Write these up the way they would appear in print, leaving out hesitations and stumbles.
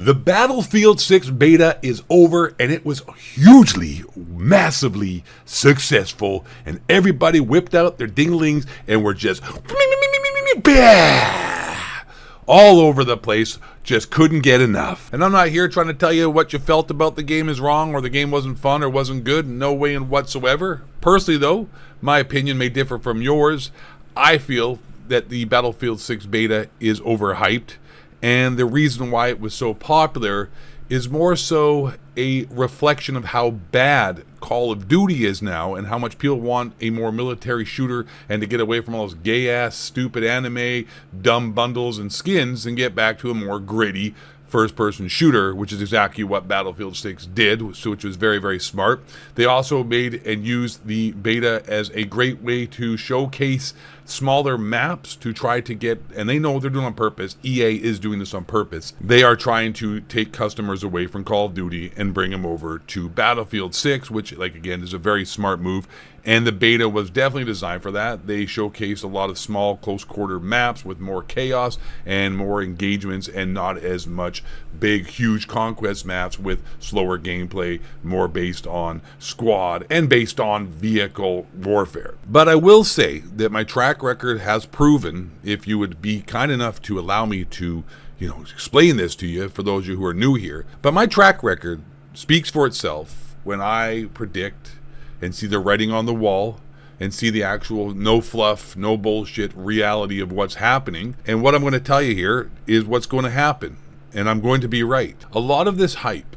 The Battlefield 6 beta is over, and it was hugely, massively successful, and everybody whipped out their dinglings and were just all over the place, just couldn't get enough. And I'm not here trying to tell you what you felt about the game is wrong, or the game wasn't fun or wasn't good, no way in whatsoever. Personally though, my opinion may differ from yours. I feel that the Battlefield 6 beta is overhyped. And the reason why it was so popular is more so a reflection of how bad Call of Duty is now and how much people want a more military shooter and to get away from all those gay-ass, stupid anime, dumb bundles and skins and get back to a more gritty first-person shooter, which is exactly what Battlefield 6 did, which was very, very smart. They also made and used the beta as a great way to showcase smaller maps to try to get, and they know they're doing it on purpose. EA is doing this on purpose. They are trying to take customers away from Call of Duty and bring them over to Battlefield 6, which, like, again, is a very smart move. And the beta was definitely designed for that. They showcased a lot of small, close-quarter maps with more chaos and more engagements and not as much big, huge conquest maps with slower gameplay, more based on squad and based on vehicle warfare. But I will say that my track record has proven, if you would be kind enough to allow me to, explain this to you for those of you who are new here, but my track record speaks for itself when I predict and see the writing on the wall and see the actual no fluff, no bullshit reality of what's happening. And what I'm going to tell you here is what's going to happen. And I'm going to be right. A lot of this hype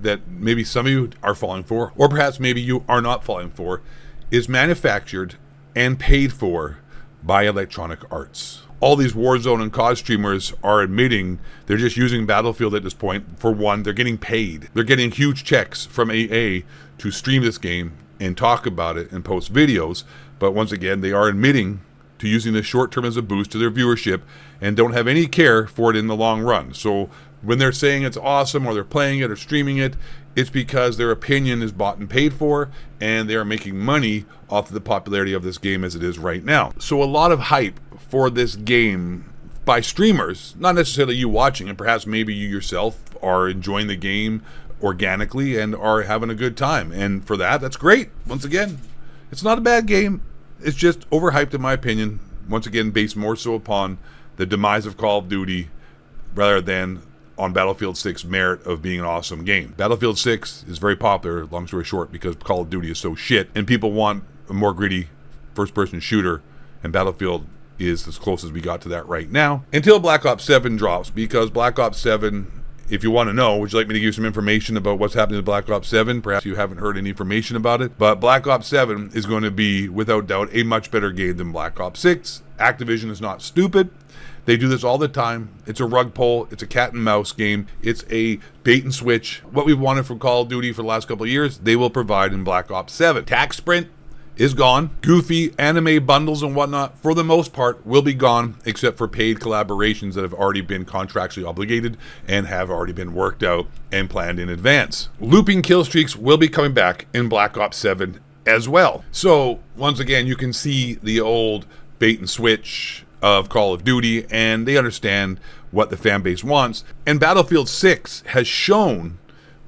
that maybe some of you are falling for, or perhaps maybe you are not falling for, is manufactured and paid for by Electronic Arts. All these Warzone and COD streamers are admitting they're just using Battlefield at this point. For one, they're getting paid. They're getting huge checks from AA to stream this game and talk about it and post videos. But once again, they are admitting to using this short term as a boost to their viewership and don't have any care for it in the long run. So when they're saying it's awesome or they're playing it or streaming it, it's because their opinion is bought and paid for and they are making money off of the popularity of this game as it is right now. So a lot of hype for this game by streamers, not necessarily you watching it, perhaps maybe you yourself are enjoying the game organically and are having a good time. And for that, that's great. Once again, it's not a bad game. It's just overhyped in my opinion. Once again, based more so upon the demise of Call of Duty rather than on Battlefield 6 merit of being an awesome game. Battlefield 6 is very popular, long story short, because Call of Duty is so shit and people want a more gritty first-person shooter, and Battlefield is as close as we got to that right now until Black Ops 7 drops, because Black Ops 7, if you want to know, would you like me to give you some information about what's happening to Black Ops 7? Perhaps you haven't heard any information about it, but Black Ops 7 is going to be, without doubt, a much better game than Black Ops 6. Activision is not stupid. They do this all the time. It's a rug pull. It's a cat and mouse game. It's a bait and switch. What we've wanted from Call of Duty for the last couple of years, they will provide in Black Ops 7. Tac Sprint is gone. Goofy anime bundles and whatnot, for the most part, will be gone, except for paid collaborations that have already been contractually obligated and have already been worked out and planned in advance. Looping kill streaks will be coming back in Black Ops 7 as well. So, once again, you can see the old bait and switch of Call of Duty, and they understand what the fan base wants. And Battlefield 6 has shown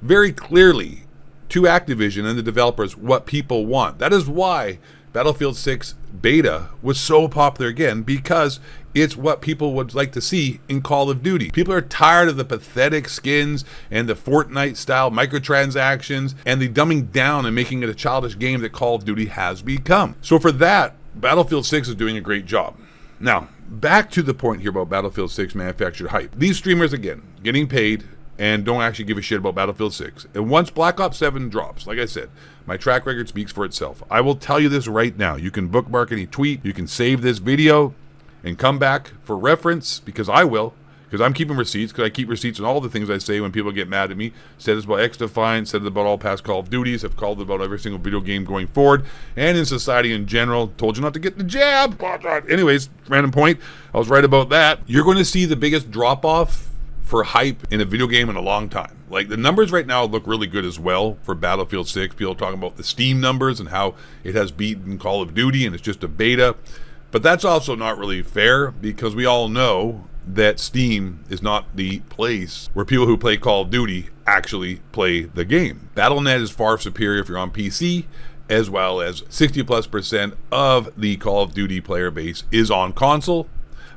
very clearly to Activision and the developers what people want. That is why Battlefield 6 beta was so popular again, because it's what people would like to see in Call of Duty. People are tired of the pathetic skins and the Fortnite style microtransactions and the dumbing down and making it a childish game that Call of Duty has become. So for that, Battlefield 6 is doing a great job. Now, back to the point here about Battlefield 6 manufactured hype. These streamers, again, getting paid and don't actually give a shit about Battlefield 6. And once Black Ops 7 drops, like I said, my track record speaks for itself. I will tell you this right now. You can bookmark any tweet. You can save this video and come back for reference, because I will. Because I'm keeping receipts, because I keep receipts on all the things I say when people get mad at me. Said this about X-Defiant, said it about all past Call of Duties, have called it about every single video game going forward, and in society in general. Told you not to get the jab. Anyways, random point. I was right about that. You're going to see the biggest drop-off for hype in a video game in a long time. Like, the numbers right now look really good as well for Battlefield 6. People talking about the Steam numbers and how it has beaten Call of Duty and it's just a beta. But that's also not really fair, because we all know that Steam is not the place where people who play Call of Duty actually play the game. Battle.net is far superior if you're on PC, as well as 60+% of the Call of Duty player base is on console.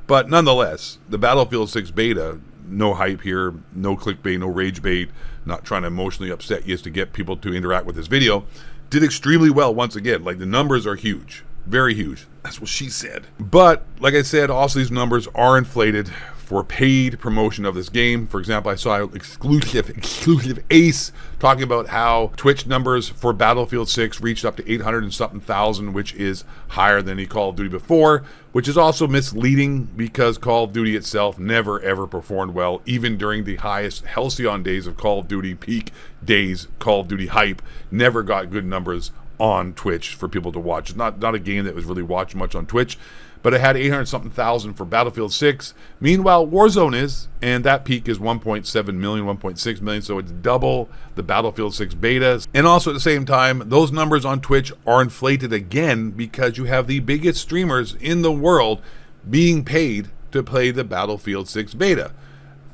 But nonetheless, the Battlefield 6 beta, no hype here, no clickbait, no rage bait, not trying to emotionally upset you to get people to interact with this video, did extremely well once again. Like, the numbers are huge, very huge. That's what she said. But like I said, also these numbers are inflated for paid promotion of this game. For example, I saw exclusive Ace talking about how Twitch numbers for Battlefield 6 reached up to 800 and something thousand, which is higher than the Call of Duty before, which is also misleading because Call of Duty itself never ever performed well, even during the highest halcyon days of Call of Duty, peak days, Call of Duty hype, never got good numbers on Twitch for people to watch. It's not a game that was really watched much on Twitch, but it had 800 something thousand for Battlefield 6. Meanwhile, Warzone is, and that peak is 1.7 million, 1.6 million, so it's double the Battlefield 6 betas. And also at the same time, those numbers on Twitch are inflated again because you have the biggest streamers in the world being paid to play the Battlefield 6 beta.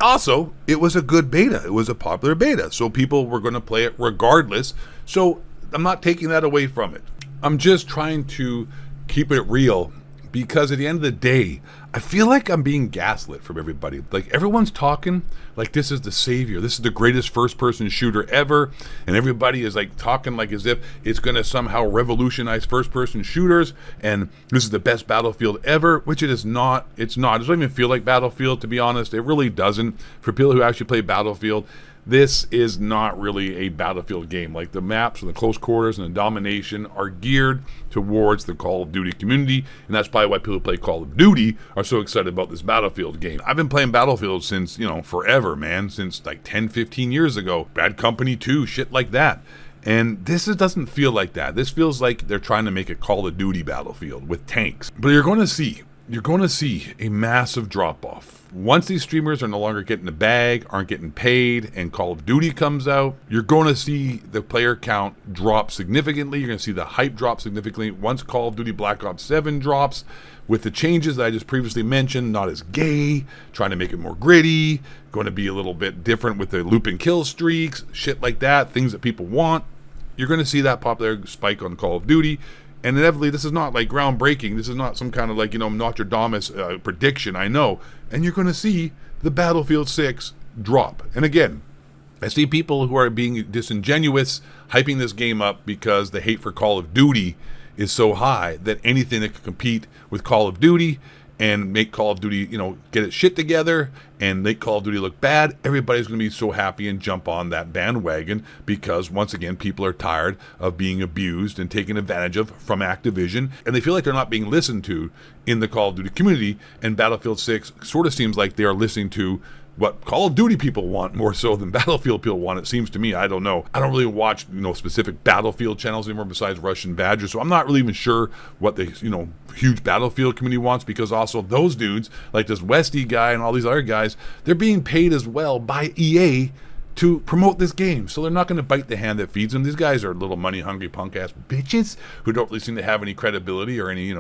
Also, it was a good beta. It was a popular beta, so people were going to play it regardless. So I'm not taking that away from it. I'm just trying to keep it real, because at the end of the day, I feel like I'm being gaslit from everybody. Like, everyone's talking like this is the savior. This is the greatest first-person shooter ever. And everybody is like talking like as if it's going to somehow revolutionize first-person shooters. And this is the best Battlefield ever, which it is not. It's not. It doesn't even feel like Battlefield, to be honest. It really doesn't. For people who actually play Battlefield, this is not really a Battlefield game. Like, the maps and the close quarters and the domination are geared towards the Call of Duty community, and that's probably why people who play Call of Duty are so excited about this Battlefield game. I've been playing Battlefield since, forever, man, since like 10, 15 years ago. Bad Company 2, shit like that. And this doesn't feel like that. This feels like they're trying to make a Call of Duty Battlefield with tanks. But you're going to see a massive drop-off. Once these streamers are no longer getting the bag, aren't getting paid, and Call of Duty comes out, you're going to see the player count drop significantly. You're going to see the hype drop significantly. Once Call of Duty Black Ops 7 drops, with the changes that I just previously mentioned, not as gay, trying to make it more gritty, going to be a little bit different with the loop and kill streaks, shit like that, things that people want, you're going to see that popular spike on Call of Duty. And inevitably, this is not like groundbreaking. This is not some kind of like, Nostradamus prediction, I know. And you're going to see the Battlefield 6 drop. And again, I see people who are being disingenuous, hyping this game up because the hate for Call of Duty is so high that anything that can compete with Call of Duty and make Call of Duty, get its shit together and make Call of Duty look bad, everybody's going to be so happy and jump on that bandwagon because, once again, people are tired of being abused and taken advantage of from Activision, and they feel like they're not being listened to in the Call of Duty community, and Battlefield 6 sort of seems like they are listening to what Call of Duty people want more so than Battlefield people want, it seems to me. I don't know. I don't really watch, specific Battlefield channels anymore besides Russian Badger, so I'm not really even sure what the, huge Battlefield community wants, because also those dudes, like this Westy guy and all these other guys, they're being paid as well by EA to promote this game, so they're not going to bite the hand that feeds them. These guys are little money-hungry punk-ass bitches who don't really seem to have any credibility or any,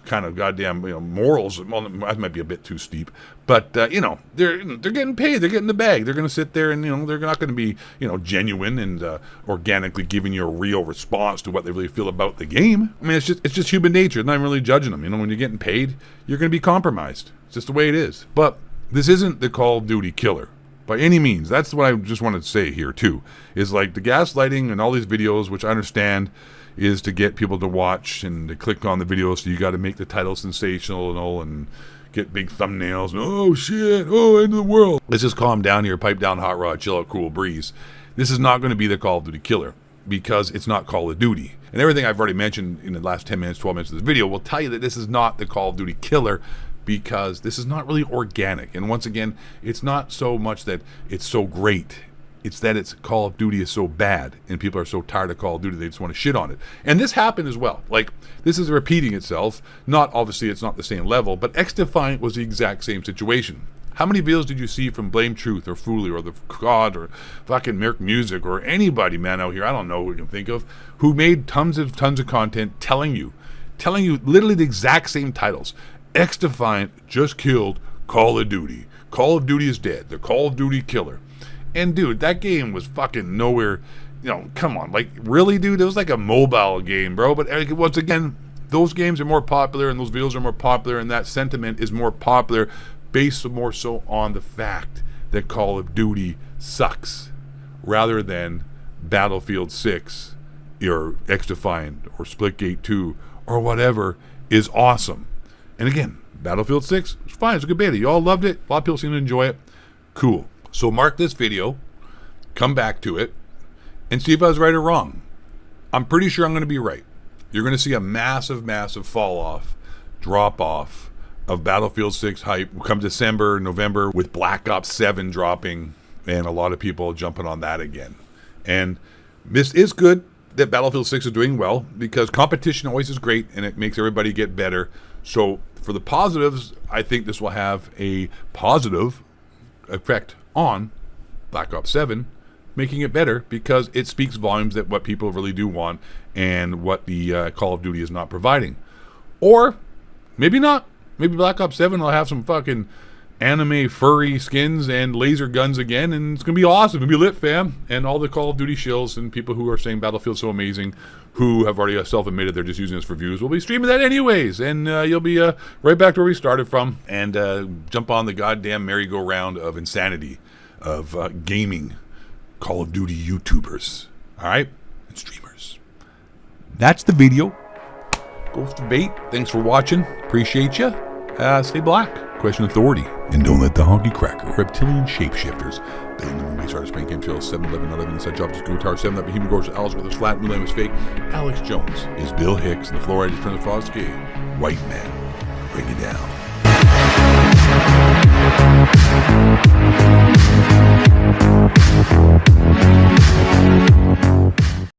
kind of goddamn, morals. Well, that might be a bit too steep, but they're getting paid. They're getting the bag. They're going to sit there and they're not going to be genuine and organically giving you a real response to what they really feel about the game. I mean, it's just human nature. It's not even really judging them. When you're getting paid, you're going to be compromised. It's just the way it is. But this isn't the Call of Duty killer by any means. That's what I just wanted to say here too, is like the gaslighting and all these videos, which I understand is to get people to watch and to click on the video, so you got to make the title sensational and all, and get big thumbnails and oh shit, oh, end of the world. Let's just calm down here, pipe down, hot rod, chill out, cool breeze. This is not going to be the Call of Duty killer because it's not Call of Duty. And everything I've already mentioned in the last 10 minutes, 12 minutes of this video will tell you that this is not the Call of Duty killer, because this is not really organic. And once again, it's not so much that it's so great, it's that it's Call of Duty is so bad and people are so tired of Call of Duty they just want to shit on it. And this happened as well. Like, this is repeating itself. Not obviously, it's not the same level, but X-Defiant was the exact same situation. How many videos did you see from Blame Truth or Fooly or the COD or fucking Merc Music or anybody, man, out here, I don't know who you can think of, who made tons of content telling you literally the exact same titles. X-Defiant just killed Call of Duty. Call of Duty is dead. The Call of Duty killer. And dude, that game was fucking nowhere. You know, come on. Like, really, dude? It was like a mobile game, bro. But once again, those games are more popular and those videos are more popular, and that sentiment is more popular based more so on the fact that Call of Duty sucks rather than Battlefield 6 or X-Defiant or Splitgate 2 or whatever is awesome. And again, Battlefield 6 was fine. It's a good beta. You all loved it. A lot of people seem to enjoy it. Cool. So mark this video, come back to it, and see if I was right or wrong. I'm pretty sure I'm going to be right. You're going to see a massive, massive fall off, drop off of Battlefield 6 hype come December, November, with Black Ops 7 dropping and a lot of people jumping on that again. And this is good that Battlefield 6 is doing well because competition always is great and it makes everybody get better. So for the positives, I think this will have a positive effect on Black Ops 7, making it better because it speaks volumes that what people really do want and what the Call of Duty is not providing. Or maybe not. Maybe Black Ops 7 will have some fucking anime furry skins and laser guns again, and it's going to be awesome. It's going to be lit, fam. And all the Call of Duty shills and people who are saying Battlefield's so amazing, who have already self-admitted they're just using this for views, will be streaming that anyways. And you'll be right back to where we started from and jump on the goddamn merry-go-round of insanity of gaming Call of Duty YouTubers. All right? And streamers. That's the video. Ghost of Bait, thanks for watching. Appreciate you. Stay black. Question authority. And don't let the honky cracker reptilian shapeshifters building the movie started Spring Camp Chill 7-11-11 inside job to Go Tower 7 that Bohemian Gorge Alice with his flat new name is fake. Alex Jones is Bill Hicks and the fluoride is Prince Frosty. White man. Bring it down.